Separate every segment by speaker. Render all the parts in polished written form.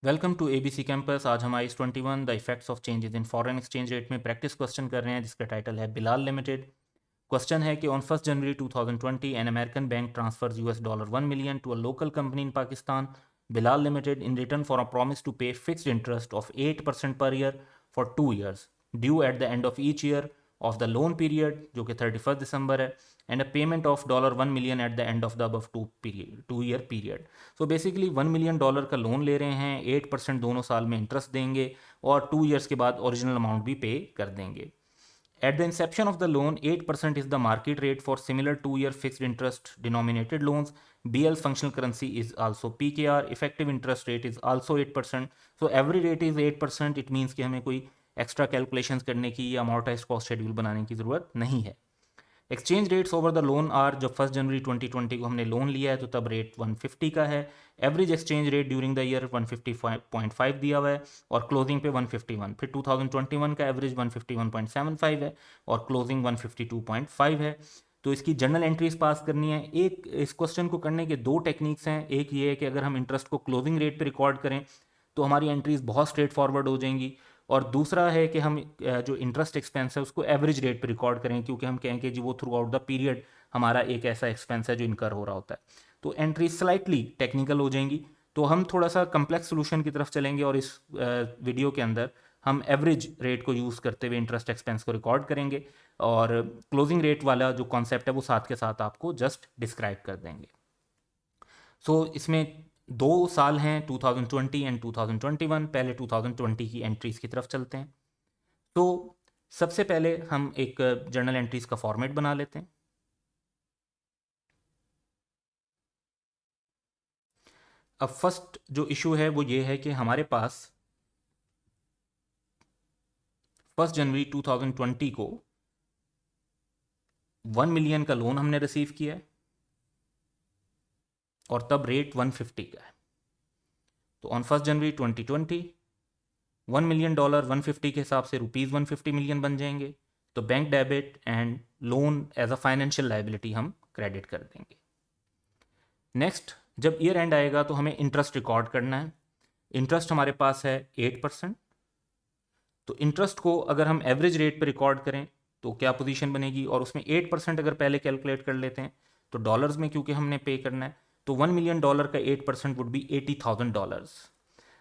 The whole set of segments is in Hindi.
Speaker 1: Welcome to ABC campus. आज हम ice 21 the effects of changes in foreign exchange rate में प्रैक्टिस क्वेश्चन कर रहे हैं, जिसका टाइटल है बिलाल लिमिटेड। क्वेश्चन है कि on 1 January 2020 an American bank transfers $1 million to a local company in Pakistan, Bilal limited, in return for a promise to pay fixed interest of 8% per year for 2 years due at the end of each year of the loan period, जो कि 31 दिसंबर है, and a payment of $1 million at the end of the above 2 year period. So basically $1 million का लोन ले रहे हैं, 8% दोनों साल में इंटरेस्ट देंगे और 2 years के बाद ओरिजिनल अमाउंट भी पे कर देंगे। At the inception of the loan, 8% is the market rate for similar 2 year fixed interest denominated loans. BL's functional currency is also PKR. Effective interest rate is also 8%. So every rate is 8%. It means कि हमें कोई एक्स्ट्रा कैलकुलेशंस करने की या अमोर्टाइज्ड कॉस्ट शेड्यूल बनाने की ज़रूरत नहीं है। Exchange rates over the loan are, जब 1 जनवरी 2020 को हमने लोन लिया है तो तब रेट 150 का है। Average exchange rate during the year 155.5 दिया हुआ है और क्लोजिंग पे 151। फिर 2021 का एवरेज 151.75 है और क्लोजिंग 152.5 है। तो इसकी जर्नल एंट्रीज पास करनी है। एक इस क्वेश्चन को करने के दो टेक्निक्स हैं। एक ये है कि अगर हम इंटरेस्ट को क्लोजिंग रेट पे रिकॉर्ड करें तो हमारी एंट्रीज बहुत स्ट्रेट फॉरवर्ड हो जाएंगी, और दूसरा है कि हम जो इंटरेस्ट एक्सपेंस है उसको एवरेज रेट पे रिकॉर्ड करें, क्योंकि हम कहें कि जी वो थ्रू आउट द पीरियड हमारा एक ऐसा एक्सपेंस है जो इनकर हो रहा होता है। तो एंट्री स्लाइटली टेक्निकल हो जाएंगी। तो हम थोड़ा सा कम्प्लेक्स सोल्यूशन की तरफ चलेंगे और इस वीडियो के अंदर हम एवरेज रेट को यूज़ करते हुए इंटरेस्ट एक्सपेंस को रिकॉर्ड करेंगे और क्लोजिंग रेट वाला जो कॉन्सेप्ट है वो साथ के साथ आपको जस्ट डिस्क्राइब कर देंगे। इसमें 2 साल हैं, 2020 एंड 2021। पहले 2020 की एंट्रीज की तरफ चलते हैं। तो सबसे पहले हम एक जर्नल एंट्रीज का फॉर्मेट बना लेते हैं। अब फर्स्ट जो इशू है वो ये है कि हमारे पास 1 जनवरी 2020 को 1 मिलियन का लोन हमने रिसीव किया है और तब रेट 150 का है। तो ऑन 1 जनवरी 2020 $1 मिलियन 150 के हिसाब से ₹150 मिलियन बन जाएंगे। तो bank debit and loan as a financial liability हम क्रेडिट कर देंगे। नेक्स्ट, जब ईयर एंड आएगा तो हमें इंटरेस्ट रिकॉर्ड करना है। इंटरेस्ट हमारे पास है 8%। तो इंटरेस्ट को अगर हम एवरेज रेट पे रिकॉर्ड करें तो क्या पोजीशन बनेगी, और उसमें 8% अगर पहले कैलकुलेट कर लेते हैं तो डॉलर्स में क्योंकि हमने पे करना है, तो $1 मिलियन का 8% वुड बी $80,000।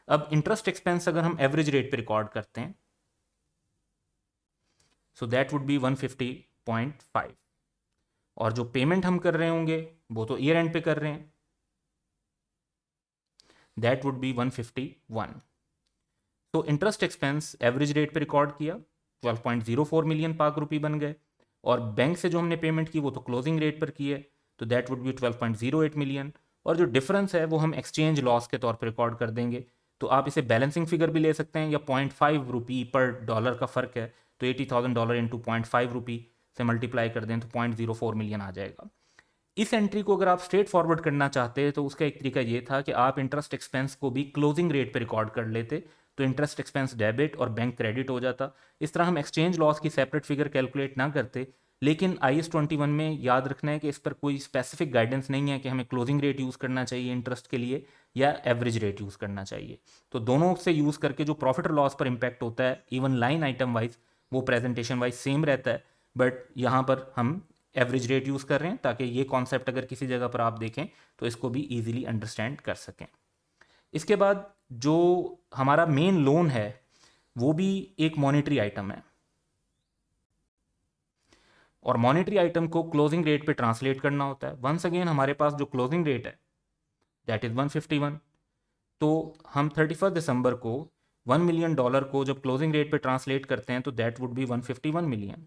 Speaker 1: अब इंटरेस्ट एक्सपेंस अगर हम एवरेज रेट पे रिकॉर्ड करते हैं सो दैट वुड बी 150.5, और जो पेमेंट हम कर रहे होंगे वो तो ईयर एंड पे कर रहे हैं, दैट वुड बी 151। तो इंटरेस्ट एक्सपेंस एवरेज रेट पे रिकॉर्ड किया, 12.04 मिलियन पाक रुपी बन गए, और बैंक से जो हमने पेमेंट की वो तो क्लोजिंग रेट पर की है, तो दैट वुड बी 12.08 मिलियन। और जो डिफरेंस है वो हम एक्सचेंज लॉस के तौर पर रिकॉर्ड कर देंगे। तो आप इसे बैलेंसिंग फिगर भी ले सकते हैं, या 0.5 रुपी पर डॉलर का फ़र्क है, तो $80,000 इंटू 0.5 रुपी से मल्टीप्लाई कर दें तो 0.04 मिलियन आ जाएगा। इस एंट्री को अगर आप स्ट्रेट फॉरवर्ड करना चाहते हैं तो उसका एक तरीका ये था कि आप इंटरेस्ट एक्सपेंस को भी क्लोजिंग रेट पे रिकॉर्ड कर लेते, तो इंटरेस्ट एक्सपेंस डेबिट और बैंक क्रेडिट हो जाता। इस तरह हम एक्सचेंज लॉस की सेपरेट फिगर कैलकुलेट ना करते। लेकिन IS-21 में याद रखना है कि इस पर कोई स्पेसिफिक गाइडेंस नहीं है कि हमें क्लोजिंग रेट यूज़ करना चाहिए इंटरेस्ट के लिए या एवरेज रेट यूज़ करना चाहिए। तो दोनों से यूज़ करके जो प्रॉफिट और लॉस पर इम्पैक्ट होता है इवन लाइन आइटम वाइज, वो प्रेजेंटेशन वाइज सेम रहता है, बट यहाँ पर हम एवरेज रेट यूज़ कर रहे हैं ताकि ये कॉन्सेप्ट अगर किसी जगह पर आप देखें तो इसको भी ईजिली अंडरस्टैंड कर सकें। इसके बाद जो हमारा मेन लोन है वो भी एक मॉनेटरी आइटम है, और मॉनेटरी आइटम को क्लोजिंग रेट पे ट्रांसलेट करना होता है। वंस अगेन हमारे पास जो क्लोजिंग रेट है दैट इज़ 151। तो हम 31 दिसंबर को $1 मिलियन को जब क्लोजिंग रेट पे ट्रांसलेट करते हैं तो that would B 151 million.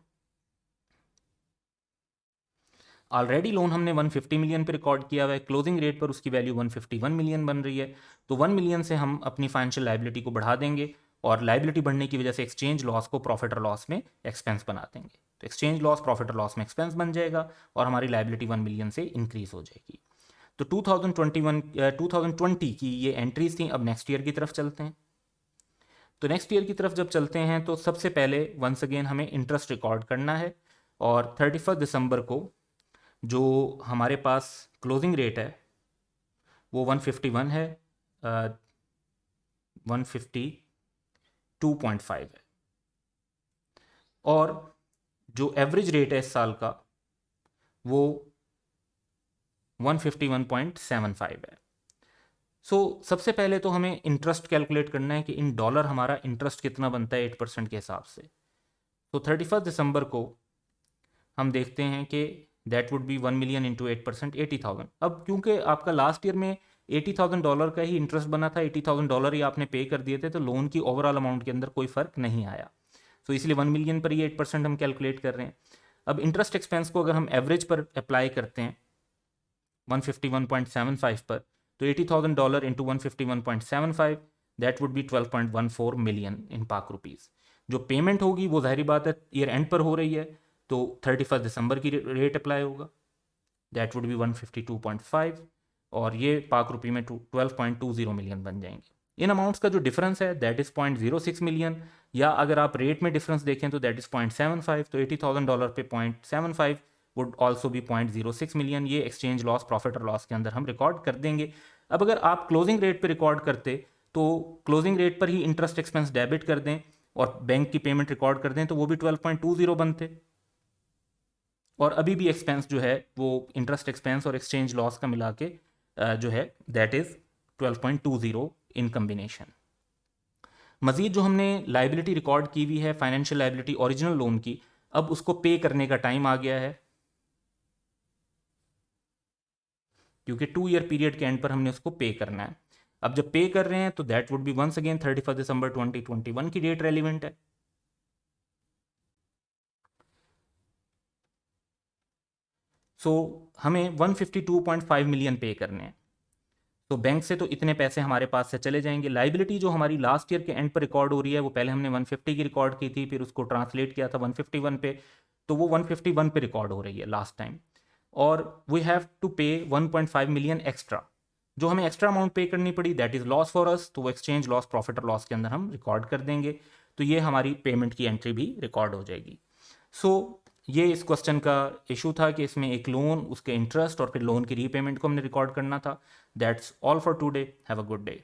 Speaker 1: Already loan हमने 150 मिलियन पे रिकॉर्ड किया हुआ है, क्लोजिंग रेट पर उसकी वैल्यू 151 मिलियन बन रही है। तो 1 मिलियन से हम अपनी फाइनेंशियल लाइबिलिटी को बढ़ा देंगे, और लाइबिलिटी बढ़ने की वजह से एक्सचेंज लॉस को प्रॉफिट और लॉस में एक्सपेंस बना देंगे। तो एक्सचेंज लॉस प्रॉफिट और लॉस में एक्सपेंस बन जाएगा और हमारी लाइबिलिटी 1 मिलियन से इंक्रीज हो जाएगी। तो 2020 की ये एंट्रीज थी। अब नेक्स्ट ईयर की तरफ चलते हैं। तो नेक्स्ट ईयर की तरफ जब चलते हैं तो सबसे पहले वंस अगेन हमें इंटरेस्ट रिकॉर्ड करना है, और 31 दिसंबर को जो हमारे पास क्लोजिंग रेट है वो 151 है। 152.5 है, और जो एवरेज रेट है इस साल का वो 151.75 है। सबसे पहले तो हमें इंटरेस्ट कैलकुलेट करना है कि इन डॉलर हमारा इंटरेस्ट कितना बनता है 8% के हिसाब से। 31 दिसंबर को हम देखते हैं कि that would B 1 million into 8%, 80,000। अब क्योंकि आपका लास्ट ईयर में $80,000 का ही इंटरेस्ट बना था, $80,000 ही आपने पे कर दिए थे, तो लोन की ओवरऑल अमाउंट के अंदर कोई फ़र्क नहीं आया। इसलिए 1 मिलियन पर ही 8% हम कैलकुलेट कर रहे हैं। अब इंटरेस्ट एक्सपेंस को अगर हम एवरेज पर अप्लाई करते हैं 151.75 पर, तो $80,000 into 151.75 that would B 12.14 million in पाक रुपीज़। जो पेमेंट होगी वो जाहिर बात है ईयर एंड पर हो रही है, तो 31 दिसंबर की रेट अप्लाई होगा, दैट वुड बी 152.5, और ये पाक रुपये में 12.20 मिलियन बन जाएंगे। इन अमाउंट्स का जो डिफरेंस है दैट इज़ 0.06 मिलियन, या अगर आप रेट में डिफरेंस देखें तो दैट इज़ 0.75, तो $80,000 पे 0.75 वुड ऑल्सो भी 0.06 मिलियन। ये एक्सचेंज लॉस प्रॉफिट और लॉस के अंदर हम रिकॉर्ड कर देंगे। अब अगर आप क्लोजिंग रेट पे रिकॉर्ड करते तो क्लोजिंग रेट पर ही इंटरेस्ट एक्सपेंस डेबिट कर दें और बैंक की पेमेंट रिकॉर्ड कर दें तो वो भी 12.20 बनते, और अभी भी एक्सपेंस जो है वो इंटरेस्ट एक्सपेंस और एक्सचेंज लॉस का मिला के जो है दैट इज़ 12.20 इन कम्बिनेशन। मजीद जो हमने लाइबिलिटी रिकॉर्ड की हुई है फाइनेंशियल लाइबिलिटी ओरिजिनल लोन की, अब उसको पे करने का टाइम आ गया है, क्योंकि 2 ईयर पीरियड के एंड पर हमने उसको पे करना है। अब जब पे कर रहे हैं तो that would be once again 31 December 2021 की डेट रेलिवेंट है। हमें 152.5 मिलियन पे करने हैं, तो बैंक से तो इतने पैसे हमारे पास से चले जाएंगे। लाइबिलिटी जो हमारी लास्ट ईयर के एंड पर रिकॉर्ड हो रही है वो पहले हमने 150 की रिकॉर्ड की थी, फिर उसको ट्रांसलेट किया था 151 पे, तो वो 151 पे रिकॉर्ड हो रही है लास्ट टाइम, और वी हैव टू पे 1.5 मिलियन एक्स्ट्रा। जो हमें एक्स्ट्रा अमाउंट पे करनी पड़ी that is loss for us, तो वो एक्सचेंज लॉस प्रॉफिट और लॉस के अंदर हम रिकॉर्ड कर देंगे, तो ये हमारी पेमेंट की एंट्री भी रिकॉर्ड हो जाएगी। ये इस क्वेश्चन का इशू था कि इसमें एक लोन, उसके इंटरेस्ट और फिर लोन की रीपेमेंट को हमने रिकॉर्ड करना था। That's all for today, have a good day.